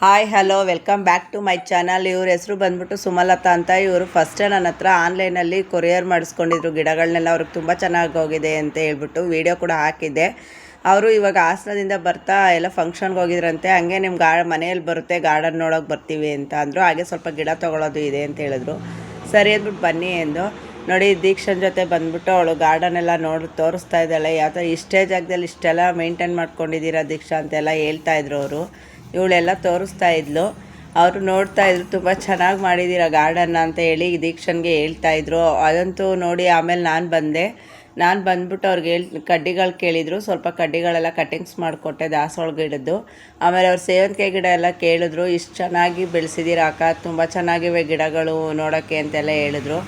Hi hello welcome back to my channel. ಇವ್ರ ಹೆಸರು ಬಂದ್ಬಿಟ್ಟು ಸುಮಲತಾ ಅಂತ. ಇವರು ಫಸ್ಟೇ ನನ್ನ ಹತ್ರ ಆನ್ಲೈನಲ್ಲಿ ಕೊರಿಯರ್ ಮಾಡಿಸ್ಕೊಂಡಿದ್ರು ಗಿಡಗಳನ್ನೆಲ್ಲ. ಅವ್ರಿಗೆ ತುಂಬ ಚೆನ್ನಾಗಿ ಹೋಗಿದೆ ಅಂತ ಹೇಳ್ಬಿಟ್ಟು ವೀಡಿಯೋ ಕೂಡ ಹಾಕಿದ್ದೆ. ಅವರು ಇವಾಗ ಹಾಸನದಿಂದ ಬರ್ತಾ ಎಲ್ಲ ಫಂಕ್ಷನ್ಗೆ ಹೋಗಿದ್ರಂತೆ. ಹಂಗೆ ನಿಮ್ಮ ಮನೆಯಲ್ಲಿ ಬರುತ್ತೆ, ಗಾರ್ಡನ್ ನೋಡೋಕೆ ಬರ್ತೀವಿ ಅಂತ ಅಂದರು. ಹಾಗೆ ಸ್ವಲ್ಪ ಗಿಡ ತೊಗೊಳೋದು ಇದೆ ಅಂತ ಹೇಳಿದ್ರು. ಸರಿ ಅಂದ್ಬಿಟ್ಟು ಬನ್ನಿ ಎಂದು ನೋಡಿ ದೀಕ್ಷನ್ ಜೊತೆ ಬಂದ್ಬಿಟ್ಟು ಅವಳು ಗಾರ್ಡನ್ ಎಲ್ಲ ತೋರಿಸ್ತಾ ಇದ್ದಾಳೆ. ಯಾವ ಥರ ಇಷ್ಟೇ ಜಾಗದಲ್ಲಿ ಇಷ್ಟೆಲ್ಲ ಮೇಂಟೈನ್ ಮಾಡ್ಕೊಂಡಿದ್ದೀರಾ ದೀಕ್ಷಾ ಅಂತೆಲ್ಲ ಹೇಳ್ತಾಯಿದ್ರು ಅವರು. ಇವಳೆಲ್ಲ ತೋರಿಸ್ತಾ ಇದ್ಲು. ಅವರು ನೋಡ್ತಾಯಿದ್ರು, ತುಂಬ ಚೆನ್ನಾಗಿ ಮಾಡಿದ್ದೀರ ಗಾರ್ಡನ್ನ ಅಂತ ಹೇಳಿ ದೀಕ್ಷನ್ಗೆ ಹೇಳ್ತಾಯಿದ್ರು. ಅದಂತೂ ನೋಡಿ ಆಮೇಲೆ ನಾನು ಬಂದ್ಬಿಟ್ಟು ಅವ್ರಿಗೆ ಕಡ್ಡಿಗಳು ಕೇಳಿದರು. ಸ್ವಲ್ಪ ಕಡ್ಡಿಗಳೆಲ್ಲ ಕಟ್ಟಿಂಗ್ಸ್ ಮಾಡಿಕೊಟ್ಟೆ ದಾಸವಾಳ ಗಿಡದ್ದು. ಆಮೇಲೆ ಅವ್ರು ಸೇವಂತಿಗೆ ಗಿಡ ಎಲ್ಲ ಕೇಳಿದ್ರು. ಇಷ್ಟು ಚೆನ್ನಾಗಿ ಬೆಳೆಸಿದ್ದೀರ ಅಕ್ಕ, ತುಂಬ ಚೆನ್ನಾಗಿವೆ ಗಿಡಗಳು ನೋಡೋಕ್ಕೆ ಅಂತೆಲ್ಲ ಹೇಳಿದ್ರು.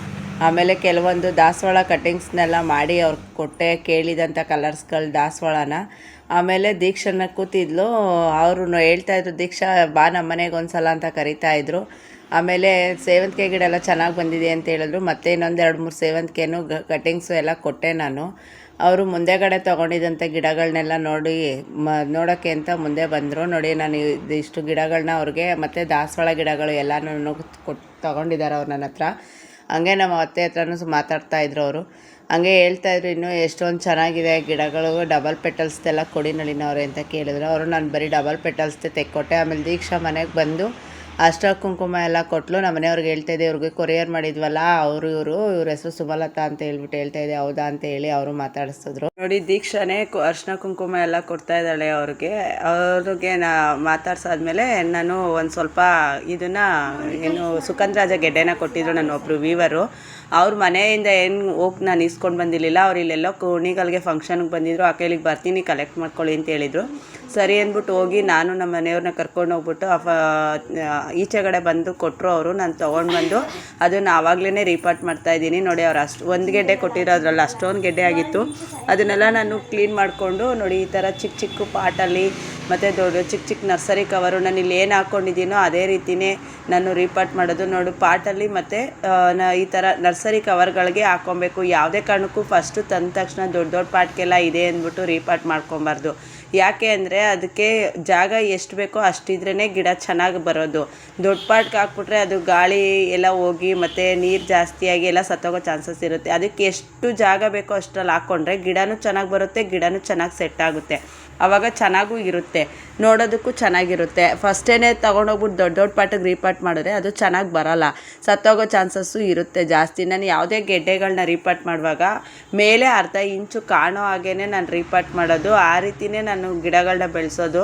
ಆಮೇಲೆ ಕೆಲವೊಂದು ದಾಸವಾಳ ಕಟ್ಟಿಂಗ್ಸ್ನೆಲ್ಲ ಮಾಡಿ ಅವ್ರಿಗೆ ಕೊಟ್ಟೆ, ಕೇಳಿದಂಥ ಕಲರ್ಸ್ಗಳು ದಾಸವಾಳನ. ಆಮೇಲೆ ದೀಕ್ಷನ ಕೂತಿದ್ಲು. ಅವರು ಹೇಳ್ತಾಯಿದ್ರು, ದೀಕ್ಷಾ ಬಾ ನಮ್ಮ ಮನೆಗೆ ಒಂದು ಸಲ ಅಂತ ಕರಿತಾಯಿದ್ರು. ಆಮೇಲೆ ಸೇವಂತಿಗೆ ಗಿಡ ಎಲ್ಲ ಚೆನ್ನಾಗಿ ಬಂದಿದೆ ಅಂತ ಹೇಳಿದ್ರು. ಮತ್ತು ಇನ್ನೊಂದು 2-3 ಸೇವಂತಿಗೆನೂ ಕಟ್ಟಿಂಗ್ಸು ಎಲ್ಲ ಕೊಟ್ಟೆ ನಾನು. ಅವರು ಮುಂದೆಗಡೆ ತೊಗೊಂಡಿದ್ದಂಥ ಗಿಡಗಳನ್ನೆಲ್ಲ ನೋಡೋಕ್ಕೆ ಅಂತ ಮುಂದೆ ಬಂದರು. ನೋಡಿ ನಾನು ಇಷ್ಟು ಗಿಡಗಳನ್ನ ಅವ್ರಿಗೆ ಮತ್ತು ದಾಸವಾಳ ಗಿಡಗಳು ಎಲ್ಲನೂ ತೊಗೊಂಡಿದ್ದಾರೆ ಅವ್ರು ನನ್ನ ಹತ್ರ. ಹಂಗೆ ನಮ್ಮ ಅತ್ತೆ ಹತ್ರನೂ ಮಾತಾಡ್ತಾಯಿದ್ರು ಅವರು. ಹಂಗೆ ಹೇಳ್ತಾಯಿದ್ರು, ಇನ್ನೂ ಎಷ್ಟೊಂದು ಚೆನ್ನಾಗಿದೆ ಗಿಡಗಳು, ಡಬಲ್ ಪೆಟಲ್ಸ್ದೆಲ್ಲ ಕೊಡಿ ನಳಿನವ್ರೆ ಅಂತ ಕೇಳಿದ್ರು. ಅವರು ನಾನು ಬರೀ ಡಬಲ್ ಪೆಟಲ್ಸ್ದೆ ತೆಕ್ಕೊಟ್ಟೆ. ಆಮೇಲೆ ದೀಕ್ಷಾ ಮನೆಗೆ ಬಂದು ಅಷ್ಟ ಕುಂಕುಮ ಎಲ್ಲ ಕೊಟ್ಟಲು. ನಮ್ಮ ಮನೆಯವ್ರಿಗೆ ಹೇಳ್ತಾಯಿದ್ದೆ, ಇವ್ರಿಗೆ ಕೊರಿಯರ್ ಮಾಡಿದ್ವಲ್ಲ ಇವ್ರ ಹೆಸರು ಸುಮಲತಾ ಅಂತ ಹೇಳ್ಬಿಟ್ಟು ಹೇಳ್ತಾಯಿದ್ದೆ. ಹೌದಾ ಅಂತ ಹೇಳಿ ಅವರು ಮಾತಾಡಿಸಿದ್ರು. ನೋಡಿ ದೀಕ್ಷಾನೇ ಅರ್ಶಿನ ಕುಂಕುಮ ಎಲ್ಲ ಕೊಡ್ತಾ ಇದ್ದಾಳೆ ಅವ್ರಿಗೆ. ಮಾತಾಡ್ಸಾದ್ಮೇಲೆ ನಾನು ಒಂದು ಸ್ವಲ್ಪ ಸುಗಂಧರಾಜ ಗೆಡ್ಡೆನ ಕೊಟ್ಟಿದ್ರು ನನ್ನ ಒಬ್ಬರು ವೀವರು. ಅವ್ರ ಮನೆಯಿಂದ ಹೋಗಿ ನಾನು ಇಸ್ಕೊಂಡು ಬಂದಿರಲಿಲ್ಲ. ಅವ್ರು ಇಲ್ಲೆಲ್ಲೋ ಕುಣಿಗಲ್ಗೆ ಫಂಕ್ಷನ್ಗೆ ಬಂದಿದ್ರು. ಆ ಕೈಲಿಗೆ ಬರ್ತೀನಿ ಕಲೆಕ್ಟ್ ಮಾಡ್ಕೊಳ್ಳಿ ಅಂತ ಹೇಳಿದರು. ಸರಿ ಅಂದ್ಬಿಟ್ಟು ಹೋಗಿ ನಾನು ನಮ್ಮ ಮನೆಯವ್ರನ್ನ ಕರ್ಕೊಂಡು ಹೋಗ್ಬಿಟ್ಟು ಈಚೆಗಡೆ ಬಂದು ಕೊಟ್ಟರು ಅವರು. ನಾನು ತೊಗೊಂಡು ಬಂದು ಅದನ್ನು ಆವಾಗಲೇ ರೀಪಾಟ್ ಮಾಡ್ತಾಯಿದ್ದೀನಿ. ನೋಡಿ ಅವ್ರು ಒಂದು ಗೆಡ್ಡೆ ಕೊಟ್ಟಿರೋದ್ರಲ್ಲ ಅಷ್ಟೊಂದು ಗೆಡ್ಡೆ ಆಗಿತ್ತು. ಅದನ್ನೆಲ್ಲ ನಾನು ಕ್ಲೀನ್ ಮಾಡಿಕೊಂಡು ನೋಡಿ ಈ ಥರ ಚಿಕ್ಕ ಚಿಕ್ಕ ಪಾಟಲ್ಲಿ ಮತ್ತು ದೊಡ್ಡ ಚಿಕ್ಕ ನರ್ಸರಿ ಕವರು ನಾನು ಇಲ್ಲಿ ಏನು ಹಾಕ್ಕೊಂಡಿದ್ದೀನೋ ಅದೇ ರೀತಿಯೇ ನಾನು ರೀಪಾಟ್ ಮಾಡೋದು. ನೋಡಿ ಪಾಟಲ್ಲಿ ಮತ್ತು ಈ ಥರ ನರ್ಸರಿ ಕವರ್ಗಳಿಗೆ ಹಾಕ್ಕೊಬೇಕು. ಯಾವುದೇ ಕಾರಣಕ್ಕೂ ಫಸ್ಟು ತಂದ ತಕ್ಷಣ ದೊಡ್ಡ ಪಾಟ್ಗೆಲ್ಲ ಇದೆ ಅಂದ್ಬಿಟ್ಟು ರೀಪಾಟ್ ಮಾಡ್ಕೊಬಾರ್ದು. ಯಾಕೆ ಅಂದರೆ ಅದಕ್ಕೆ ಜಾಗ ಎಷ್ಟು ಬೇಕೋ ಅಷ್ಟಿದ್ರೇ ಗಿಡ ಚೆನ್ನಾಗಿ ಬರೋದು. ದೊಡ್ಡ ಪಾಟ್ಗೆ ಹಾಕ್ಬಿಟ್ರೆ ಅದು ಗಾಳಿ ಎಲ್ಲ ಹೋಗಿ ಮತ್ತು ನೀರು ಜಾಸ್ತಿಯಾಗಿ ಎಲ್ಲ ಸತ್ತೋಗೋ ಚಾನ್ಸಸ್ ಇರುತ್ತೆ. ಅದಕ್ಕೆ ಎಷ್ಟು ಜಾಗ ಬೇಕೋ ಅಷ್ಟರಲ್ಲಿ ಹಾಕ್ಕೊಂಡ್ರೆ ಗಿಡನೂ ಚೆನ್ನಾಗಿ ಬರುತ್ತೆ, ಗಿಡನೂ ಚೆನ್ನಾಗಿ ಸೆಟ್ ಆಗುತ್ತೆ. ಆವಾಗ ಚೆನ್ನಾಗೂ ಇರುತ್ತೆ, ನೋಡೋದಕ್ಕೂ ಚೆನ್ನಾಗಿರುತ್ತೆ. ಫಸ್ಟೇ ತೊಗೊಂಡೋಗ್ಬಿಟ್ಟು ದೊಡ್ಡ ಪಾಟಿಗೆ ರೀಪಾಟ್ ಮಾಡಿದ್ರೆ ಅದು ಚೆನ್ನಾಗಿ ಬರೋಲ್ಲ, ಸತ್ತೋಗೋ ಚಾನ್ಸಸ್ಸು ಇರುತ್ತೆ ಜಾಸ್ತಿ. ನಾನು ಯಾವುದೇ ಗೆಡ್ಡೆಗಳನ್ನ ರೀಪಾಟ್ ಮಾಡುವಾಗ ಮೇಲೆ ಅರ್ಧ ಇಂಚು ಕಾಣೋ ಹಾಗೇ ನಾನು ರೀಪಾಟ್ ಮಾಡೋದು. ಆ ರೀತಿಯೇ ನಾನು ಗಿಡಗಳನ್ನ ಬೆಳೆಸೋದು.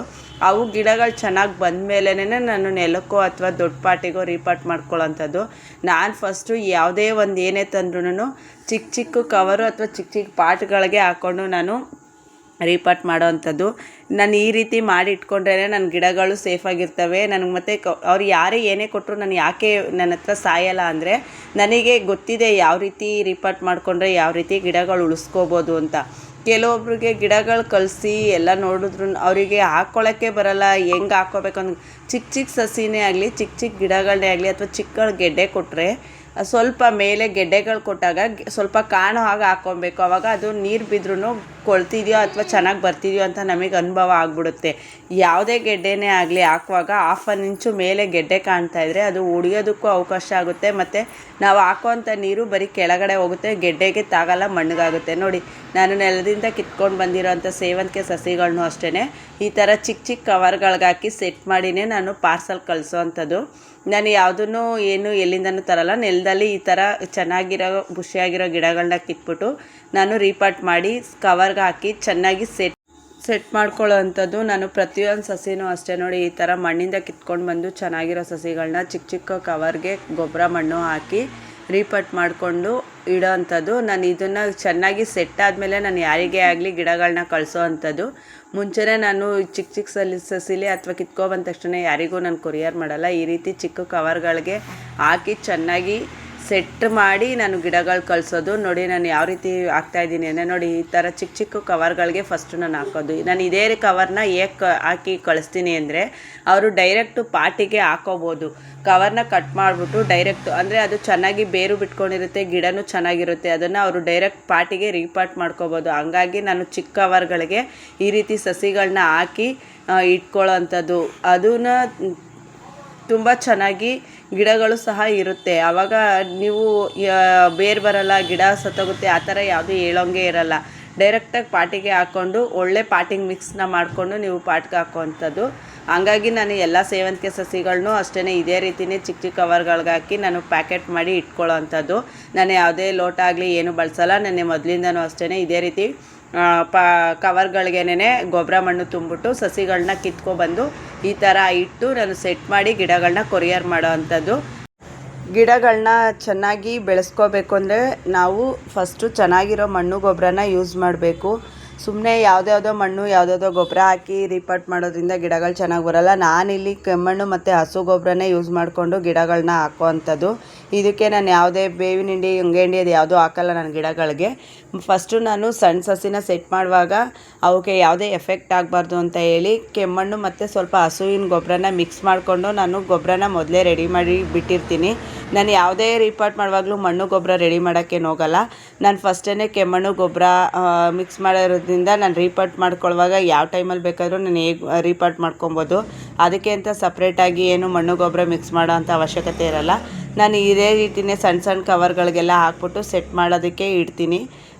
ಅವು ಗಿಡಗಳು ಚೆನ್ನಾಗಿ ಬಂದ ಮೇಲೇ ನಾನು ನೆಲಕ್ಕೋ ಅಥವಾ ದೊಡ್ಡ ಪಾಟಿಗೋ ರೀಪಾಟ್ ಮಾಡ್ಕೊಳ್ಳೋಂಥದ್ದು. ನಾನು ಫಸ್ಟು ಯಾವುದೇ ಒಂದು ಏನೇ ತಂದ್ರೂ ಚಿಕ್ಕ ಚಿಕ್ಕ ಕವರು ಅಥವಾ ಚಿಕ್ಕ ಚಿಕ್ಕ ಪಾಟ್ಗಳಿಗೆ ಹಾಕ್ಕೊಂಡು ನಾನು ರೀಪಾಟ್ ಮಾಡೋ ಅಂಥದ್ದು. ನಾನು ಈ ರೀತಿ ಮಾಡಿ ಇಟ್ಕೊಂಡ್ರೇ ನನ್ನ ಗಿಡಗಳು ಸೇಫಾಗಿರ್ತವೆ. ನನಗೆ ಮತ್ತು ಅವ್ರು ಯಾರೇ ಏನೇ ಕೊಟ್ಟರು ನಾನು ಯಾಕೆ ನನ್ನ ಹತ್ರ ಸಾಯಲ್ಲ ಅಂದರೆ ನನಗೆ ಗೊತ್ತಿದೆ ಯಾವ ರೀತಿ ರೀಪಾಟ್ ಮಾಡಿಕೊಂಡ್ರೆ ಯಾವ ರೀತಿ ಗಿಡಗಳು ಉಳಿಸ್ಕೋಬೋದು ಅಂತ. ಕೆಲವೊಬ್ರಿಗೆ ಗಿಡಗಳು ಕಳಿಸಿ ಎಲ್ಲ ನೋಡಿದ್ರು ಅವರಿಗೆ ಹಾಕ್ಕೊಳ್ಳೋಕ್ಕೆ ಬರೋಲ್ಲ, ಹೆಂಗೆ ಹಾಕ್ಕೋಬೇಕು ಅಂತ. ಚಿಕ್ಕ ಚಿಕ್ಕ ಸಸಿನೇ ಆಗಲಿ, ಚಿಕ್ಕ ಚಿಕ್ಕ ಗಿಡಗಳನ್ನೇ ಆಗಲಿ ಅಥವಾ ಚಿಕ್ಕ ಗೆಡ್ಡೆ ಕೊಟ್ಟರೆ ಸ್ವಲ್ಪ ಮೇಲೆ ಗೆಡ್ಡೆಗಳು ಕೊಟ್ಟಾಗ ಸ್ವಲ್ಪ ಕಾಣೋ ಹಾಗೆ ಹಾಕ್ಕೊಬೇಕು. ಆವಾಗ ಅದು ನೀರು ಬಿದ್ದರೂ ಕೊಳ್ತಿದೆಯೋ ಅಥವಾ ಚೆನ್ನಾಗಿ ಬರ್ತಿದೆಯೋ ಅಂತ ನಮಗೆ ಅನುಭವ ಆಗಿಬಿಡುತ್ತೆ. ಯಾವುದೇ ಗೆಡ್ಡೆನೇ ಆಗಲಿ ಹಾಕುವಾಗ 1/2 ಇಂಚು ಮೇಲೆ ಗೆಡ್ಡೆ ಕಾಣ್ತಾಯಿದ್ರೆ ಅದು ಉಳಿಯೋದಕ್ಕೂ ಅವಕಾಶ ಆಗುತ್ತೆ. ಮತ್ತು ನಾವು ಹಾಕೋವಂಥ ನೀರು ಬರೀ ಕೆಳಗಡೆ ಹೋಗುತ್ತೆ, ಗೆಡ್ಡೆಗೆ ತಾಗಲ್ಲ, ಮಣ್ಣಗಾಗುತ್ತೆ. ನೋಡಿ ನಾನು ನೆಲದಿಂದ ಕಿತ್ಕೊಂಡು ಬಂದಿರೋಂಥ ಸೇವಂತಿಗೆ ಸಸಿಗಳನ್ನೂ ಅಷ್ಟೇ ಈ ಥರ ಚಿಕ್ಕ ಚಿಕ್ಕ ಕವರ್ಗಳಿಗೆ ಹಾಕಿ ಸೆಟ್ ಮಾಡಿನೇ ನಾನು ಪಾರ್ಸಲ್ ಕಳಿಸೋ ಅಂಥದ್ದು. ನಾನು ಯಾವುದನ್ನು ಎಲ್ಲಿಂದನೂ ತರಲ್ಲ. ನೆಲದಲ್ಲಿ ಈ ಥರ ಚೆನ್ನಾಗಿರೋ ಖುಷಿಯಾಗಿರೋ ಗಿಡಗಳನ್ನ ಕಿತ್ಬಿಟ್ಟು ನಾನು ರೀಪಾಟ್ ಮಾಡಿ ಕವರ್ಗೆ ಹಾಕಿ ಚೆನ್ನಾಗಿ ಸೆಟ್ ಮಾಡ್ಕೊಳ್ಳೋ ಅಂಥದ್ದು. ನಾನು ಪ್ರತಿಯೊಂದು ಸಸಿನೂ ಅಷ್ಟೇ ನೋಡಿ ಈ ಥರ ಮಣ್ಣಿಂದ ಕಿತ್ಕೊಂಡು ಬಂದು ಚೆನ್ನಾಗಿರೋ ಸಸಿಗಳನ್ನ ಚಿಕ್ಕ ಚಿಕ್ಕ ಕವರ್ಗೆ ಗೊಬ್ಬರ ಮಣ್ಣು ಹಾಕಿ ರೀಪಾಟ್ ಮಾಡಿಕೊಂಡು ಇಡೋ ಅಂಥದ್ದು. ನಾನು ಇದನ್ನು ಚೆನ್ನಾಗಿ ಸೆಟ್ ಆದಮೇಲೆ ನಾನು ಯಾರಿಗೇ ಆಗಲಿ ಗಿಡಗಳನ್ನ ಕಳಿಸೋ ಅಂಥದ್ದು. ಮುಂಚೆನೇ ನಾನು ಚಿಕ್ಕ ಚಿಕ್ಕ ಸಸಿಲಿ ಅಥವಾ ಕಿತ್ಕೊಬಂದ ತಕ್ಷಣ ಯಾರಿಗೂ ನಾನು ಕೊರಿಯರ್ ಮಾಡಲ್ಲ. ಈ ರೀತಿ ಚಿಕ್ಕ ಕವರ್ಗಳಿಗೆ ಹಾಕಿ ಚೆನ್ನಾಗಿ ಸೆಟ್ ಮಾಡಿ ನಾನು ಗಿಡಗಳು ಕಳಿಸೋದು. ನೋಡಿ ನಾನು ಯಾವ ರೀತಿ ಹಾಕ್ತಾಯಿದ್ದೀನಿ ಅಂದರೆ ನೋಡಿ ಈ ಥರ ಚಿಕ್ಕ ಚಿಕ್ಕ ಕವರ್ಗಳಿಗೆ ಫಸ್ಟು ನಾನು ಹಾಕೋದು. ನಾನು ಇದೇ ಕವರ್ನ ಹಾಕಿ ಕಳಿಸ್ತೀನಿ ಅಂದರೆ ಅವರು ಡೈರೆಕ್ಟು ಪಾಟಿಗೆ ಹಾಕೋಬೋದು. ಕವರ್ನ ಕಟ್ ಮಾಡಿಬಿಟ್ಟು ಡೈರೆಕ್ಟು ಅಂದರೆ ಅದು ಚೆನ್ನಾಗಿ ಬೇರು ಬಿಟ್ಕೊಂಡಿರುತ್ತೆ, ಗಿಡನೂ ಚೆನ್ನಾಗಿರುತ್ತೆ. ಅದನ್ನು ಅವರು ಡೈರೆಕ್ಟ್ ಪಾಟಿಗೆ ರೀಪಾಟ್ ಮಾಡ್ಕೋಬೋದು. ಹಂಗಾಗಿ ನಾನು ಚಿಕ್ಕ ಕವರ್ಗಳಿಗೆ ಈ ರೀತಿ ಸಸಿಗಳನ್ನ ಹಾಕಿ ಇಟ್ಕೊಳ್ಳೋ ಅಂಥದ್ದು. ಅದನ್ನು ತುಂಬ ಚೆನ್ನಾಗಿ ಗಿಡಗಳು ಸಹ ಇರುತ್ತೆ. ಆವಾಗ ನೀವು ಬೇರು ಬರಲ್ಲ, ಗಿಡ ಸತ್ತೋಗುತ್ತೆ ಆ ಥರ ಯಾವುದೂ ಹೇಳೋಂಗೆ ಇರಲ್ಲ. ಡೈರೆಕ್ಟಾಗಿ ಪಾಟಿಗೆ ಹಾಕ್ಕೊಂಡು ಒಳ್ಳೆ ಪಾಟಿಂಗ್ ಮಿಕ್ಸ್ನ ಮಾಡಿಕೊಂಡು ನೀವು ಪಾಟ್ಗೆ ಹಾಕುವಂಥದ್ದು. ಹಂಗಾಗಿ ನಾನು ಎಲ್ಲ ಸೇವಂತಿಗೆ ಸಸಿಗಳನ್ನೂ ಅಷ್ಟೇ ಇದೇ ರೀತಿಯೇ ಚಿಕ್ಕ ಚಿಕ್ಕ ಕವರ್ಗಳ್ಗೆ ಹಾಕಿ ನಾನು ಪ್ಯಾಕೆಟ್ ಮಾಡಿ ಇಟ್ಕೊಳ್ಳೋ ಅಂಥದ್ದು. ನಾನು ಯಾವುದೇ ಲೋಟ ಆಗಲಿ ಏನು ಬಳಸಲ್ಲ. ನಾನು ಮೊದಲಿಂದನೂ ಅಷ್ಟೇ ಇದೇ ರೀತಿ ಕವರ್ಗಳಿಗೇನೆ ಗೊಬ್ಬರ ಮಣ್ಣು ತುಂಬಿಟ್ಟು ಸಸಿಗಳನ್ನ ಕಿತ್ಕೊಬಂದು ಈ ಥರ ಇಟ್ಟು ನಾನು ಸೆಟ್ ಮಾಡಿ ಗಿಡಗಳನ್ನ ಕೊರಿಯರ್ ಮಾಡೋ ಅಂಥದ್ದು. ಗಿಡಗಳನ್ನ ಚೆನ್ನಾಗಿ ಬೆಳೆಸ್ಕೋಬೇಕು ಅಂದರೆ ನಾವು ಫಸ್ಟು ಚೆನ್ನಾಗಿರೋ ಮಣ್ಣು ಗೊಬ್ಬರನ ಯೂಸ್ ಮಾಡಬೇಕು. ಸುಮ್ಮನೆ ಯಾವುದ್ಯಾವುದೋ ಮಣ್ಣು ಯಾವುದ್ಯಾವುದೋ ಗೊಬ್ಬರ ಹಾಕಿ ರೀಪಾಟ್ ಮಾಡೋದ್ರಿಂದ ಗಿಡಗಳು ಚೆನ್ನಾಗಿ ಬರೋಲ್ಲ. ನಾನಿಲ್ಲಿ ಕೆಮ್ಮಣ್ಣು ಮತ್ತು ಹಸು ಗೊಬ್ಬರನೇ ಯೂಸ್ ಮಾಡಿಕೊಂಡು ಗಿಡಗಳನ್ನ ಹಾಕೋ ಅಂಥದ್ದು. ಇದಕ್ಕೆ ನಾನು ಯಾವುದೇ ಬೇವಿನ ಹಿಂಡಿ ಹಂಗೆ ಹಿಂಡಿ ಅದು ಯಾವುದೂ ಹಾಕಲ್ಲ ನನ್ನ ಗಿಡಗಳಿಗೆ. ಫಸ್ಟು ನಾನು ಸಣ್ಣ ಸಸಿನ ಸೆಟ್ ಮಾಡುವಾಗ ಅವಕ್ಕೆ ಯಾವುದೇ ಎಫೆಕ್ಟ್ ಆಗಬಾರ್ದು ಅಂತ ಹೇಳಿ ಕೆಮ್ಮಣ್ಣು ಮತ್ತು ಸ್ವಲ್ಪ ಹಸುವಿನ ಗೊಬ್ಬರನ ಮಿಕ್ಸ್ ಮಾಡಿಕೊಂಡು ನಾನು ಗೊಬ್ಬರನ ಮೊದಲೇ ರೆಡಿ ಮಾಡಿ ಬಿಟ್ಟಿರ್ತೀನಿ. ನಾನು ಯಾವುದೇ ರೀಪಾಟ್ ಮಾಡುವಾಗಲೂ ಮಣ್ಣು ಗೊಬ್ಬರ ರೆಡಿ ಮಾಡೋಕ್ಕೇನು ಹೋಗಲ್ಲ. ನಾನು ಫಸ್ಟೇ ಕೆಮ್ಮಣ್ಣು ಗೊಬ್ಬರ ಮಿಕ್ಸ್ ಮಾಡಿರೋದ್ರಿಂದ ನಾನು ರೀಪಾಟ್ ಮಾಡ್ಕೊಳ್ಳುವಾಗ ಯಾವ ಟೈಮಲ್ಲಿ ಬೇಕಾದರೂ ನಾನು ಹೇಗೆ ರೀಪಾಟ್ ಮಾಡ್ಕೊಬೋದು. ಅದಕ್ಕೆ ಅಂತ ಸಪ್ರೇಟಾಗಿ ಏನು ಮಣ್ಣು ಗೊಬ್ಬರ ಮಿಕ್ಸ್ ಮಾಡೋ ಅಂಥ ಅವಶ್ಯಕತೆ ಇರಲ್ಲ. ನಾನು ಇದೇ ರೀತಿಯೇ ಸಣ್ಣ ಸಣ್ಣ ಕವರ್ಗಳಿಗೆಲ್ಲ ಹಾಕ್ಬಿಟ್ಟು ಸೆಟ್ ಮಾಡೋದಕ್ಕೆ ಇಡ್ತೀನಿ.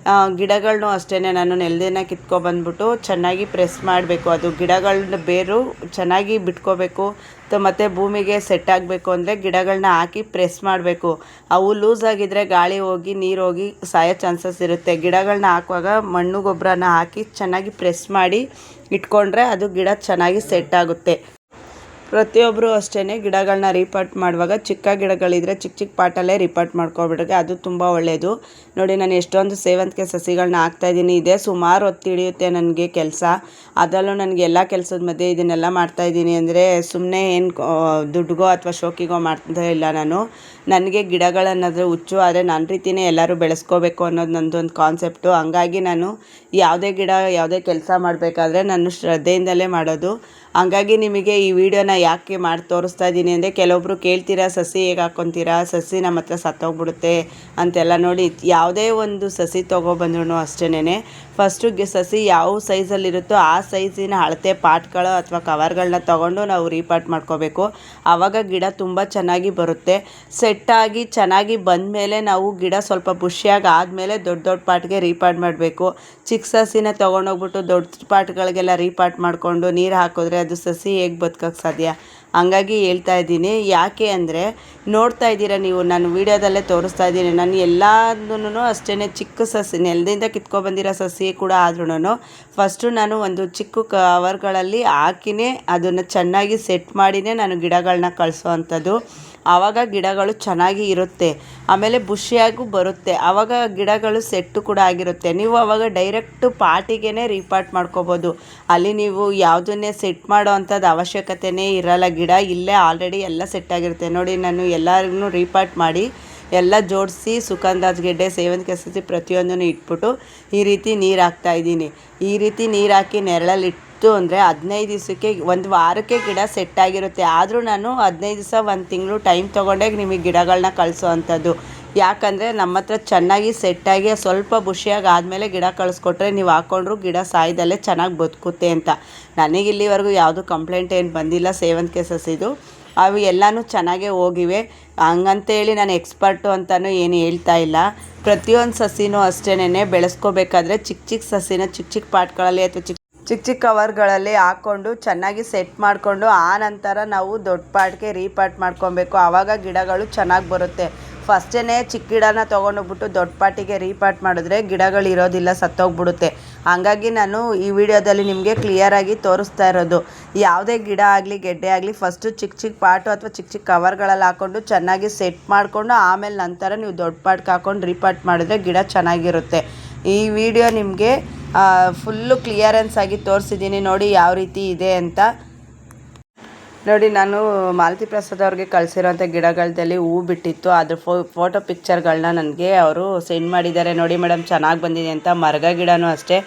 ಗಿಡಗಳನ್ನೂ ಅಷ್ಟೇ ನಾನು ನೆಲದಿಂದ ಕಿತ್ಕೊಬಂದ್ಬಿಟ್ಟು ಚೆನ್ನಾಗಿ ಪ್ರೆಸ್ ಮಾಡಬೇಕು. ಅದು ಗಿಡಗಳನ್ನ ಬೇರು ಚೆನ್ನಾಗಿ ಬಿಟ್ಕೋಬೇಕು ಮತ್ತು ಭೂಮಿಗೆ ಸೆಟ್ ಆಗಬೇಕು ಅಂದರೆ ಗಿಡಗಳನ್ನ ಹಾಕಿ ಪ್ರೆಸ್ ಮಾಡಬೇಕು. ಅವು ಲೂಸ್ ಆಗಿದ್ದರೆ ಗಾಳಿ ಹೋಗಿ ನೀರು ಹೋಗಿ ಸಾಯೋ ಚಾನ್ಸಸ್ ಇರುತ್ತೆ. ಗಿಡಗಳನ್ನ ಹಾಕುವಾಗ ಮಣ್ಣು ಗೊಬ್ಬರನ ಹಾಕಿ ಚೆನ್ನಾಗಿ ಪ್ರೆಸ್ ಮಾಡಿ ಇಟ್ಕೊಂಡ್ರೆ ಅದು ಗಿಡ ಚೆನ್ನಾಗಿ ಸೆಟ್ ಆಗುತ್ತೆ. ಪ್ರತಿಯೊಬ್ಬರು ಅಷ್ಟೇ ಗಿಡಗಳನ್ನ ರೀಪಾಟ್ ಮಾಡುವಾಗ ಚಿಕ್ಕ ಗಿಡಗಳಿದ್ದರೆ ಚಿಕ್ಕ ಚಿಕ್ಕ ಪಾಟಲ್ಲೇ ರೀಪಾಟ್ ಮಾಡ್ಕೊಬಿಟ್ರೆ ಅದು ತುಂಬ ಒಳ್ಳೆಯದು. ನೋಡಿ ನಾನು ಎಷ್ಟೊಂದು ಸೇವಂತಿಗೆ ಸಸಿಗಳನ್ನ ಹಾಕ್ತಾಯಿದ್ದೀನಿ. ಇದೇ ಸುಮಾರು ಹೊತ್ತು ಹಿಡಿಯುತ್ತೆ ನನಗೆ ಕೆಲಸ. ಅದರಲ್ಲೂ ನನಗೆ ಎಲ್ಲ ಕೆಲಸದ ಮಧ್ಯೆ ಇದನ್ನೆಲ್ಲ ಮಾಡ್ತಾಯಿದ್ದೀನಿ ಅಂದರೆ ಸುಮ್ಮನೆ ಏನು ದುಡ್ಡಿಗೋ ಅಥವಾ ಶೋಕಿಗೋ ಮಾಡ್ತಾ ಇಲ್ಲ ನಾನು. ನನಗೆ ಗಿಡಗಳನ್ನೋದು ಹುಚ್ಚು. ಆದರೆ ನನ್ನ ರೀತಿಯೇ ಎಲ್ಲರೂ ಬೆಳೆಸ್ಕೋಬೇಕು ಅನ್ನೋದು ನನ್ನದೊಂದು ಕಾನ್ಸೆಪ್ಟು. ಹಂಗಾಗಿ ನಾನು ಯಾವುದೇ ಗಿಡ ಯಾವುದೇ ಕೆಲಸ ಮಾಡಬೇಕಾದ್ರೆ ನಾನು ಶ್ರದ್ಧೆಯಿಂದಲೇ ಮಾಡೋದು. ಹಂಗಾಗಿ ನಿಮಗೆ ಈ ವಿಡಿಯೋನ ಯಾಕೆ ಮಾಡಿ ತೋರಿಸ್ತಾ ಇದ್ದೀನಿ ಅಂದರೆ ಕೆಲವೊಬ್ಬರು ಕೇಳ್ತೀರಾ ಸಸಿ ಹೇಗೆ ಹಾಕ್ಕೊತೀರಾ, ಸಸಿ ನಮ್ಮ ಹತ್ರ ಸತ್ತೋಗ್ಬಿಡುತ್ತೆ ಅಂತೆಲ್ಲ. ನೋಡಿ ಯಾವುದೇ ಒಂದು ಸಸಿ ತೊಗೊಬಂದ್ರೂ ಅಷ್ಟೇ ಫಸ್ಟು ಸಸಿ ಯಾವ ಸೈಜಲ್ಲಿರುತ್ತೋ ಆ ಸೈಜಿನ ಅಳತೆ ಪಾಟ್ಗಳು ಅಥವಾ ಕವರ್ಗಳನ್ನ ತೊಗೊಂಡು ನಾವು ರೀಪಾಟ್ ಮಾಡ್ಕೋಬೇಕು. ಆವಾಗ ಗಿಡ ತುಂಬ ಚೆನ್ನಾಗಿ ಬರುತ್ತೆ. ಸೆಟ್ಟಾಗಿ ಚೆನ್ನಾಗಿ ಬಂದಮೇಲೆ ನಾವು ಗಿಡ ಸ್ವಲ್ಪ ಬುಷಿಯಾಗಿ ಆದಮೇಲೆ ದೊಡ್ಡ ದೊಡ್ಡ ಪಾಟ್ಗೆ ರೀಪಾಟ್ ಮಾಡಬೇಕು. ಚಿಕ್ಕ ಸಸಿನ ತೊಗೊಂಡೋಗ್ಬಿಟ್ಟು ದೊಡ್ಡ ಪಾಟ್ಗಳಿಗೆಲ್ಲ ರೀಪಾಟ್ ಮಾಡಿಕೊಂಡು ನೀರು ಹಾಕಿದ್ರೆ ಅದು ಸಸಿ ಹೇಗೆ ಬದುಕೋಕ್ಕೆ ಸಾಧ್ಯ? ಹಂಗಾಗಿ ಹೇಳ್ತಾ ಇದ್ದೀನಿ. ಯಾಕೆ ಅಂದರೆ ನೋಡ್ತಾ ಇದ್ದೀರಾ ನೀವು, ನಾನು ವೀಡಿಯೋದಲ್ಲೇ ತೋರಿಸ್ತಾ ಇದ್ದೀನಿ. ನಾನು ಎಲ್ಲದನ್ನೂ ಅಷ್ಟೇ ಚಿಕ್ಕ ಸಸಿ ನೆಲದಿಂದ ಕಿತ್ಕೊಬಂದಿರೋ ಸಸಿ ಕೂಡ ಆದ್ರೂ ಫಸ್ಟು ನಾನು ಒಂದು ಚಿಕ್ಕ ಕವರ್ಗಳಲ್ಲಿ ಹಾಕಿನೇ ಅದನ್ನು ಚೆನ್ನಾಗಿ ಸೆಟ್ ಮಾಡಿನೇ ನಾನು ಗಿಡಗಳನ್ನ ಕಳಿಸೋ ಅಂಥದ್ದು. ಆವಾಗ ಗಿಡಗಳು ಚೆನ್ನಾಗಿ ಇರುತ್ತೆ, ಆಮೇಲೆ ಬುಷಿಯಾಗೂ ಬರುತ್ತೆ. ಆವಾಗ ಗಿಡಗಳು ಸೆಟ್ಟು ಕೂಡ ಆಗಿರುತ್ತೆ. ನೀವು ಆವಾಗ ಡೈರೆಕ್ಟು ಪಾಟಿಗೆ ರೀಪಾಟ್ ಮಾಡ್ಕೋಬೋದು. ಅಲ್ಲಿ ನೀವು ಯಾವುದನ್ನೇ ಸೆಟ್ ಮಾಡೋ ಅಂಥದ್ದು ಅವಶ್ಯಕತೆಯೇ ಇರಲ್ಲ. ಗಿಡ ಇಲ್ಲೇ ಆಲ್ರೆಡಿ ಎಲ್ಲ ಸೆಟ್ಟಾಗಿರುತ್ತೆ. ನೋಡಿ ನಾನು ಎಲ್ಲರಿಗೂ ರೀಪಾಟ್ ಮಾಡಿ ಎಲ್ಲ ಜೋಡಿಸಿ ಸುಗಂಧಾಜ್ ಗೆಡ್ಡೆ ಸೇವಂತಿಗೆ ಸಸಿ ಪ್ರತಿಯೊಂದನ್ನು ಇಟ್ಬಿಟ್ಟು ಈ ರೀತಿ ನೀರು ಹಾಕ್ತಾಯಿದ್ದೀನಿ. ಈ ರೀತಿ ನೀರು ಹಾಕಿ ನೆರಳಲ್ಲಿ ಅಂದರೆ 15 ದಿವಸಕ್ಕೆ ಒಂದು ವಾರಕ್ಕೆ ಗಿಡ ಸೆಟ್ಟಾಗಿರುತ್ತೆ. ಆದರೂ ನಾನು 15 ದಿವಸ 1 ತಿಂಗಳು ಟೈಮ್ ತೊಗೊಂಡೇ ನಿಮಗೆ ಗಿಡಗಳನ್ನ ಕಳಿಸೋ ಅಂಥದ್ದು. ಯಾಕಂದರೆ ನಮ್ಮ ಹತ್ರ ಚೆನ್ನಾಗಿ ಸೆಟ್ಟಾಗಿ ಸ್ವಲ್ಪ ಬುಷಿಯಾಗಿ ಆದಮೇಲೆ ಗಿಡ ಕಳಿಸ್ಕೊಟ್ರೆ ನೀವು ಹಾಕ್ಕೊಂಡ್ರು ಗಿಡ ಸಾಯ್ದಲ್ಲೇ ಚೆನ್ನಾಗಿ ಬದುಕುತ್ತೆ ಅಂತ. ನನಗೆ ಇಲ್ಲಿವರೆಗೂ ಯಾವುದೂ ಕಂಪ್ಲೇಂಟ್ ಏನು ಬಂದಿಲ್ಲ ಸೇವಂತಿಗೆ ಸಸಿದು. ಅವು ಎಲ್ಲನೂ ಚೆನ್ನಾಗೇ ಹೋಗಿವೆ. ಹಂಗಂತೇಳಿ ನಾನು ಎಕ್ಸ್ಪರ್ಟು ಅಂತಲೂ ಏನು ಹೇಳ್ತಾ ಇಲ್ಲ. ಪ್ರತಿಯೊಂದು ಸಸಿನೂ ಅಷ್ಟೇ ಬೆಳೆಸ್ಕೋಬೇಕಾದ್ರೆ ಚಿಕ್ಕ ಚಿಕ್ಕ ಸಸಿನ ಚಿಕ್ಕ ಚಿಕ್ಕ ಪಾಟ್ಗಳಲ್ಲಿ ಅಥವಾ ಚಿಕ್ಕ ಚಿಕ್ಕ ಕವರ್ಗಳಲ್ಲಿ ಹಾಕ್ಕೊಂಡು ಚೆನ್ನಾಗಿ ಸೆಟ್ ಮಾಡಿಕೊಂಡು ಆ ನಂತರ ನಾವು ದೊಡ್ಡ ಪಾಟ್ಗೆ ರೀಪಾಟ್ ಮಾಡ್ಕೊಬೇಕು. ಆವಾಗ ಗಿಡಗಳು ಚೆನ್ನಾಗಿ ಬರುತ್ತೆ. ಫಸ್ಟೇ ಚಿಕ್ಕ ಗಿಡನ ತೊಗೊಂಡೋಗ್ಬಿಟ್ಟು ದೊಡ್ಡ ಪಾಟಿಗೆ ರೀಪಾಟ್ ಮಾಡಿದ್ರೆ ಗಿಡಗಳು ಇರೋದಿಲ್ಲ, ಸತ್ತೋಗ್ಬಿಡುತ್ತೆ. ಹಂಗಾಗಿ ನಾನು ಈ ವಿಡಿಯೋದಲ್ಲಿ ನಿಮಗೆ ಕ್ಲಿಯರಾಗಿ ತೋರಿಸ್ತಾ ಇರೋದು. ಯಾವುದೇ ಗಿಡ ಆಗಲಿ ಗೆಡ್ಡೆ ಆಗಲಿ ಫಸ್ಟು ಚಿಕ್ಕ ಚಿಕ್ಕ ಪಾಟು ಅಥವಾ ಚಿಕ್ಕ ಚಿಕ್ಕ ಕವರ್ಗಳಲ್ಲಿ ಹಾಕ್ಕೊಂಡು ಚೆನ್ನಾಗಿ ಸೆಟ್ ಮಾಡಿಕೊಂಡು ಆಮೇಲೆ ನಂತರ ನೀವು ದೊಡ್ಡ ಪಾಟ್ಗೆ ಹಾಕ್ಕೊಂಡು ರೀಪಾಟ್ ಮಾಡಿದ್ರೆ ಗಿಡ ಚೆನ್ನಾಗಿರುತ್ತೆ. ಈ ವಿಡಿಯೋ ನಿಮಗೆ ಫುಲ್ಲು ಕ್ಲಿಯರೆನ್ಸ್ ಆಗಿ ತೋರಿಸಿದ್ದೀನಿ. ನೋಡಿ ಯಾವ ರೀತಿ ಇದೆ ಅಂತ. ನೋಡಿ ನಾನು ಮಾಲತಿ ಪ್ರಸಾದ್ ಅವ್ರಿಗೆ ಕಳಿಸಿರೋಂಥ ಗಿಡಗಳದಲ್ಲಿ ಹೂ ಬಿಟ್ಟಿತ್ತು. ಅದ್ರ ಫೋಟೋ ಪಿಕ್ಚರ್ಗಳನ್ನ ನನಗೆ ಅವರು ಸೆಂಡ್ ಮಾಡಿದ್ದಾರೆ. ನೋಡಿ ಮೇಡಮ್ ಚೆನ್ನಾಗಿ ಬಂದಿದೆ ಅಂತ. ಮರಗ ಗಿಡನೂ ಅಷ್ಟೇ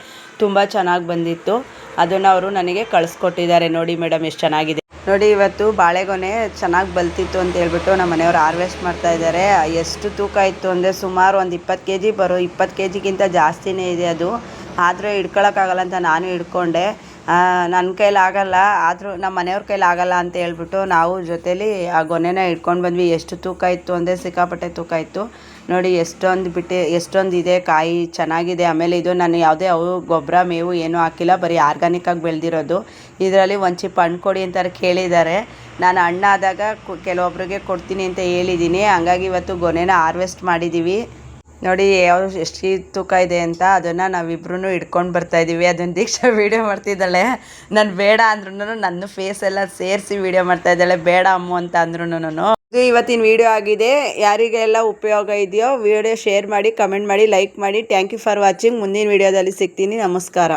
ತುಂಬ ಚೆನ್ನಾಗಿ ಬಂದಿತ್ತು. ಅದನ್ನು ಅವರು ನನಗೆ ಕಳಿಸ್ಕೊಟ್ಟಿದ್ದಾರೆ. ನೋಡಿ ಮೇಡಮ್ ಎಷ್ಟು ಚೆನ್ನಾಗಿದೆ. ನೋಡಿ ಇವತ್ತು ಬಾಳೆಗೊನೆ ಚೆನ್ನಾಗಿ ಬಲ್ತಿತ್ತು ಅಂತ ಹೇಳ್ಬಿಟ್ಟು ನಮ್ಮ ಮನೆಯವರು ಹಾರ್ವೆಸ್ಟ್ ಮಾಡ್ತಾಯಿದ್ದಾರೆ. ಎಷ್ಟು ತೂಕ ಇತ್ತು ಅಂದರೆ ಸುಮಾರು ಒಂದು 20 kg 20 kgಗಿಂತ ಜಾಸ್ತಿನೇ ಇದೆ ಅದು. ಆದರೆ ಹಿಡ್ಕೊಳಕ್ಕಾಗಲ್ಲ ಅಂತ ನಾನು ಹಿಡ್ಕೊಂಡೆ. ನನ್ನ ಕೈಲಿ ಆಗಲ್ಲ, ಆದರೂ ನಮ್ಮ ಮನೆಯವ್ರ ಕೈಲಿ ಆಗಲ್ಲ ಅಂತ ಹೇಳ್ಬಿಟ್ಟು ನಾವು ಜೊತೇಲಿ ಆ ಗೊನೆನ ಇಟ್ಕೊಂಡು ಬಂದ್ವಿ. ಎಷ್ಟು ತೂಕ ಇತ್ತು ಅಂದರೆ ಸಿಕ್ಕಾಪಟ್ಟೆ ತೂಕ ಇತ್ತು ನೋಡಿ. ಎಷ್ಟೊಂದು ಇದೆ ಕಾಯಿ, ಚೆನ್ನಾಗಿದೆ. ಆಮೇಲೆ ಇದು ನಾನು ಯಾವುದೇ ಗೊಬ್ಬರ ಮೇವು ಏನೂ ಹಾಕಿಲ್ಲ, ಬರೀ ಆರ್ಗಾನಿಕ್ಕಾಗಿ ಬೆಳೆದಿರೋದು. ಇದರಲ್ಲಿ ಒಂದು ಚಿಪ್ ಹಣ್ಣು ಕೊಡಿ ಅಂತಾರೆ ಕೇಳಿದ್ದಾರೆ. ನಾನು ಹಣ್ಣಾದಾಗ ಕೆಲವೊಬ್ರಿಗೆ ಕೊಡ್ತೀನಿ ಅಂತ ಹೇಳಿದ್ದೀನಿ. ಹಂಗಾಗಿ ಇವತ್ತು ಗೊನೆನ ಹಾರ್ವೆಸ್ಟ್ ಮಾಡಿದ್ದೀವಿ ನೋಡಿ. ಎಷ್ಟು ತೂಕ ಇದೆ ಅಂತ ಅದನ್ನು ನಾವಿಬ್ರು ಹಿಡ್ಕೊಂಡು ಬರ್ತಾಯಿದ್ದೀವಿ. ಅದನ್ನು ದೀಕ್ಷಾ ವೀಡಿಯೋ ಮಾಡ್ತಿದ್ದಾಳೆ. ನಾನು ಬೇಡ ಅಂದ್ರೂ ನನ್ನ ಫೇಸ್ ಎಲ್ಲ ಸೇರಿಸಿ ವೀಡಿಯೋ ಮಾಡ್ತಾಯಿದ್ದಾಳೆ, ಬೇಡ ಅಮ್ಮು ಅಂತ ಅಂದ್ರೂ. ಇದು ಇವತ್ತಿನ ವೀಡಿಯೋ ಆಗಿದೆ. ಯಾರಿಗೆಲ್ಲ ಉಪಯೋಗ ಇದೆಯೋ ವಿಡಿಯೋ ಶೇರ್ ಮಾಡಿ, ಕಮೆಂಟ್ ಮಾಡಿ, ಲೈಕ್ ಮಾಡಿ. Thank you for watching. ಮುಂದಿನ ವೀಡಿಯೋದಲ್ಲಿ ಸಿಗ್ತೀನಿ. ನಮಸ್ಕಾರ.